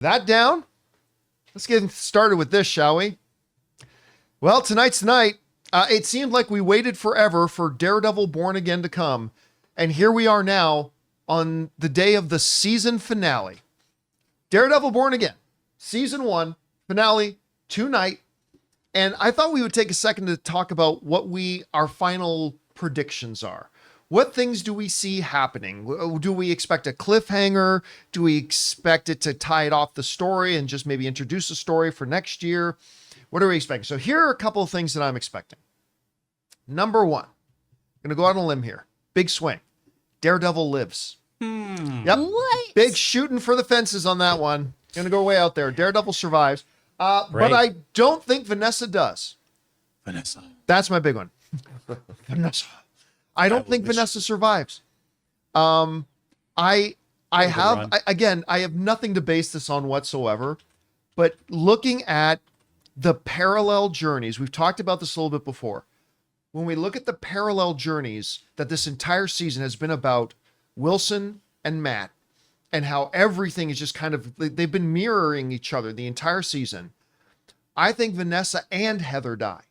That down? Let's get started with this, shall we? Well, tonight's night. It seemed like we waited forever for Daredevil Born Again to come. And here we are now on the day of the season finale. Daredevil Born Again, season 1, finale, tonight. And I thought we would take a second to talk about what our final predictions are. What things do we see happening? Do we expect a cliffhanger? Do we expect it to tie it off the story and just maybe introduce a story for next year? What are we expecting? So here are a couple of things that I'm expecting. Number 1, I'm going to go out on a limb here. Big swing. Daredevil lives. Yep. What? Big shooting for the fences on that one. Going to go way out there. Daredevil survives. But I don't think Vanessa does. Vanessa. That's my big one. Vanessa. I don't think Vanessa survives. I have nothing to base this on whatsoever, but looking at the parallel journeys, we've talked about this a little bit before. When we look at the parallel journeys that this entire season has been about Wilson and Matt, and how everything is just kind of, they've been mirroring each other the entire season. I think Vanessa and Heather die.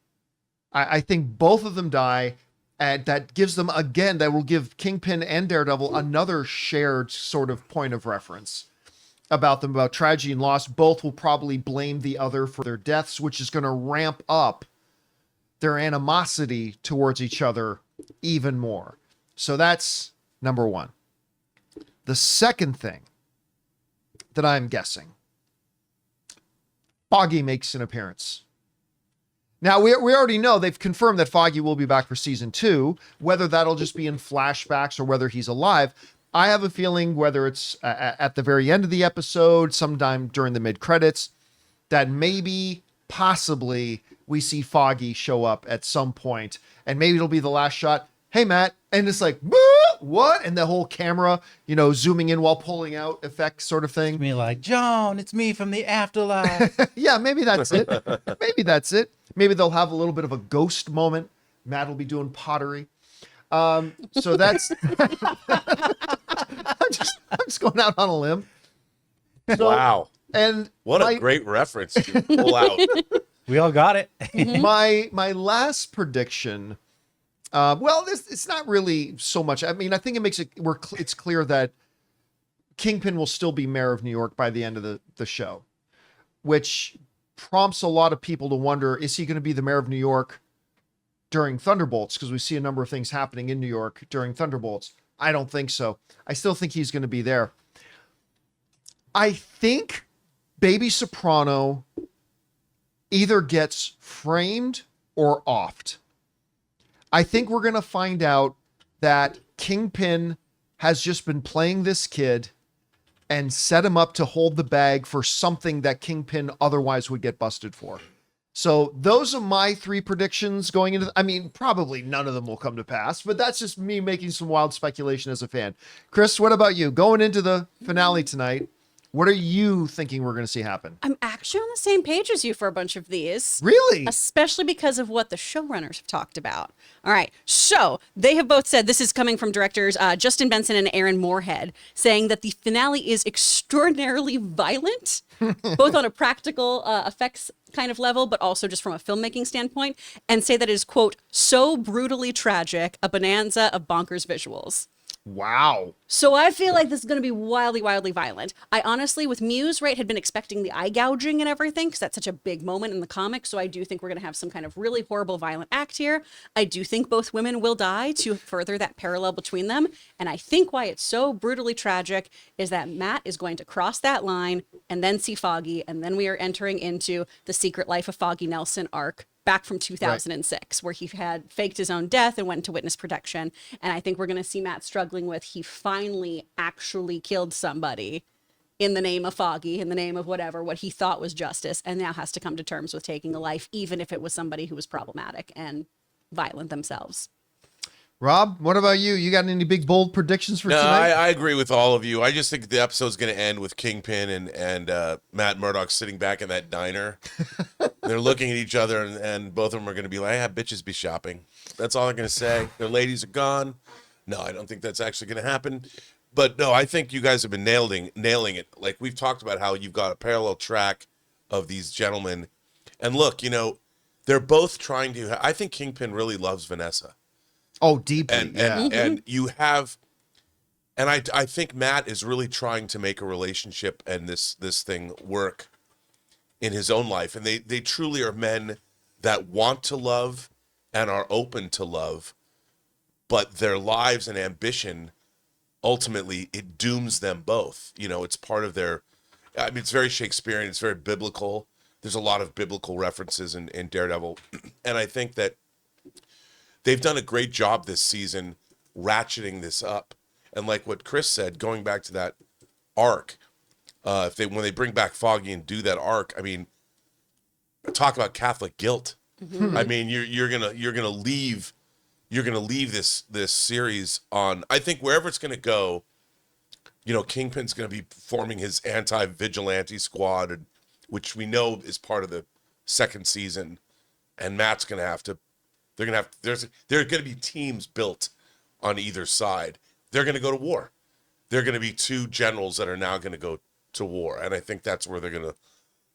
I think both of them die. And that gives them, again, that will give Kingpin and Daredevil another shared sort of point of reference about them, about tragedy and loss. Both will probably blame the other for their deaths, which is going to ramp up their animosity towards each other even more. So that's number 1. The second thing that I'm guessing, Foggy makes an appearance. Now, we already know they've confirmed that Foggy will be back for season 2, whether that'll just be in flashbacks or whether he's alive. I have a feeling whether it's at the very end of the episode, sometime during the mid-credits, that maybe, possibly, we see Foggy show up at some point, and maybe it'll be the last shot. Hey, Matt. And it's like, what? And the whole camera, zooming in while pulling out effect sort of thing. It's me like, John, it's me from the afterlife. Yeah, maybe that's it. Maybe that's it. Maybe they'll have a little bit of a ghost moment. Matt will be doing pottery. So that's, I'm just going out on a limb. So, wow. And what a great reference to pull out. We all got it. My last prediction, it's not really so much. I mean, I think it makes it's clear that Kingpin will still be mayor of New York by the end of the show, which prompts a lot of people to wonder, is he going to be the mayor of New York during Thunderbolts? Because we see a number of things happening in New York during Thunderbolts. I don't think so. I still think he's going to be there. I think Baby Soprano either gets framed or offed. I think we're going to find out that Kingpin has just been playing this kid and set him up to hold the bag for something that Kingpin otherwise would get busted for. So those are my 3 predictions going into, probably none of them will come to pass, but that's just me making some wild speculation as a fan. Chris, what about you? Going into the finale tonight, what are you thinking we're going to see happen? I'm actually on the same page as you for a bunch of these. Really? Especially because of what the showrunners have talked about. All right. So they have both said, this is coming from directors Justin Benson and Aaron Moorhead, saying that the finale is extraordinarily violent, both on a practical effects kind of level, but also just from a filmmaking standpoint, and say that it is, quote, so brutally tragic, a bonanza of bonkers visuals. Wow. So I feel like this is going to be wildly, wildly violent. I honestly, with Muse, right, had been expecting the eye gouging and everything because that's such a big moment in the comics. So I do think we're going to have some kind of really horrible, violent act here. I do think both women will die to further that parallel between them. And I think why it's so brutally tragic is that Matt is going to cross that line and then see Foggy. And then we are entering into the Secret Life of Foggy Nelson arc back from 2006, where he had faked his own death and went into witness protection. And I think we're going to see Matt struggling with, he finally actually killed somebody in the name of Foggy, in the name of whatever, what he thought was justice, and now has to come to terms with taking a life, even if it was somebody who was problematic and violent themselves. Rob, what about you? You got any big, bold predictions for No, tonight? I agree with all of you. I just think the episode's going to end with Kingpin and Matt Murdock sitting back in that diner. They're looking at each other, and both of them are going to be like, "Yeah, bitches be shopping." That's all they're going to say. Their ladies are gone. No, I don't think that's actually going to happen. But no, I think you guys have been nailing it. Like we've talked about how you've got a parallel track of these gentlemen. And look, they're both trying to, I think Kingpin really loves Vanessa. Oh, deeply. And yeah. and you have, and I think Matt is really trying to make a relationship and this thing work in his own life. And they truly are men that want to love and are open to love, but their lives and ambition, ultimately, it dooms them both. It's part of their, I mean, it's very Shakespearean, it's very biblical. There's a lot of biblical references in Daredevil. And I think that they've done a great job this season ratcheting this up. And like what Chris said, going back to that arc, when they bring back Foggy and do that arc, I mean, talk about Catholic guilt. I mean, you're gonna leave this series on. I think wherever it's gonna go, Kingpin's gonna be forming his anti-vigilante squad, which we know is part of the second season, and Matt's gonna have to. There are gonna be teams built on either side. They're gonna go to war. They're gonna be two generals that are now gonna go to war, and I think that's where they're gonna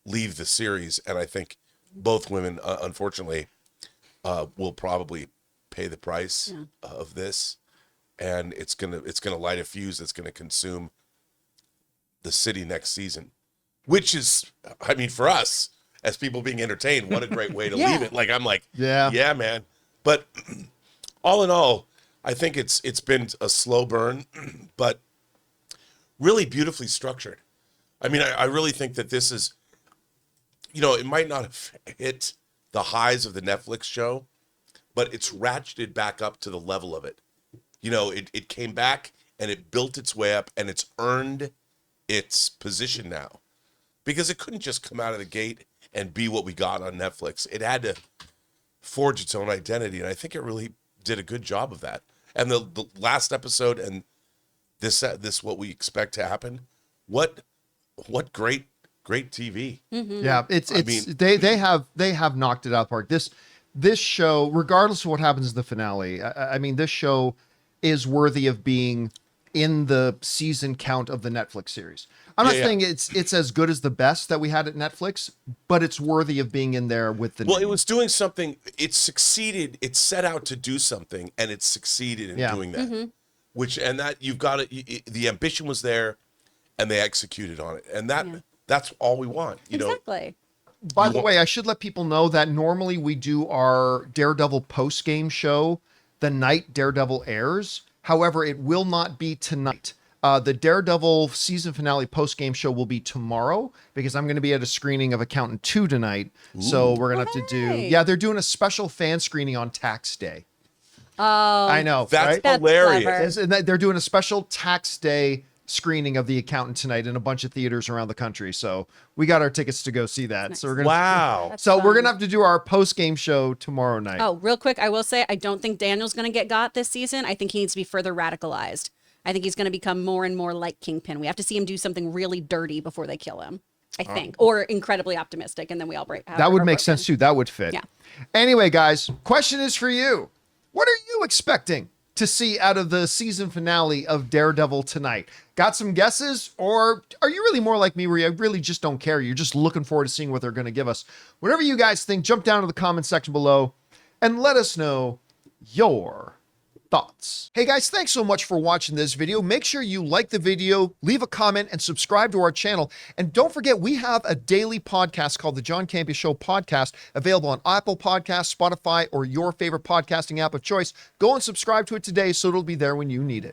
leave the series. And I think both women, unfortunately, will probably pay the price of this, and it's gonna light a fuse that's gonna consume the city next season, which is, I mean, for us as people being entertained, what a great way to leave it. Like I'm like, yeah, man. But all in all, I think it's been a slow burn, but really beautifully structured. I mean, I really think that this is, it might not have hit the highs of the Netflix show, but it's ratcheted back up to the level of it. It came back and it built its way up and it's earned its position now, because it couldn't just come out of the gate and be what we got on Netflix. It had to forge its own identity, and I think it really did a good job of that. And the last episode and this what we expect to happen. What great TV. Yeah, they have knocked it out of the park. This show, regardless of what happens in the finale, I mean, this show is worthy of being in the season count of the Netflix series. I'm not saying it's as good as the best that we had at Netflix, but it's worthy of being in there with the. Well, it was doing something. It succeeded. It set out to do something, and it succeeded in doing that. That you've got it. The ambition was there, and they executed on it, and that's all we want. Exactly. By the way, I should let people know that normally we do our Daredevil post-game show the night Daredevil airs. However, it will not be tonight. The Daredevil season finale post-game show will be tomorrow, because I'm going to be at a screening of Accountant 2 tonight. Ooh. So we're going to have to do... Yeah, they're doing a special fan screening on tax day. Oh. I know, that's right? hilarious. And they're doing a special tax day screening of The Accountant tonight in a bunch of theaters around the country. So we got our tickets to go see that. Nice. So we're gonna we're gonna have to do our post-game show tomorrow night. Oh, real quick, I will say I don't think Daniel's gonna get got this season. I think he needs to be further radicalized. I think he's gonna become more and more like Kingpin. We have to see him do something really dirty before they kill him, I think. Or incredibly optimistic, and then we all break. That would make sense too. That would fit. Yeah. Anyway, guys, question is for you. What are you expecting to see out of the season finale of Daredevil tonight? Got some guesses, or are you really more like me where you really just don't care? You're just looking forward to seeing what they're going to give us. Whatever you guys think, jump down to the comment section below and let us know your thoughts. Hey guys, thanks so much for watching this video. Make sure you like the video, leave a comment, and subscribe to our channel. And don't forget, we have a daily podcast called the John Campea Show podcast, available on Apple Podcasts, Spotify, or your favorite podcasting app of choice. Go and subscribe to it today so it'll be there when you need it.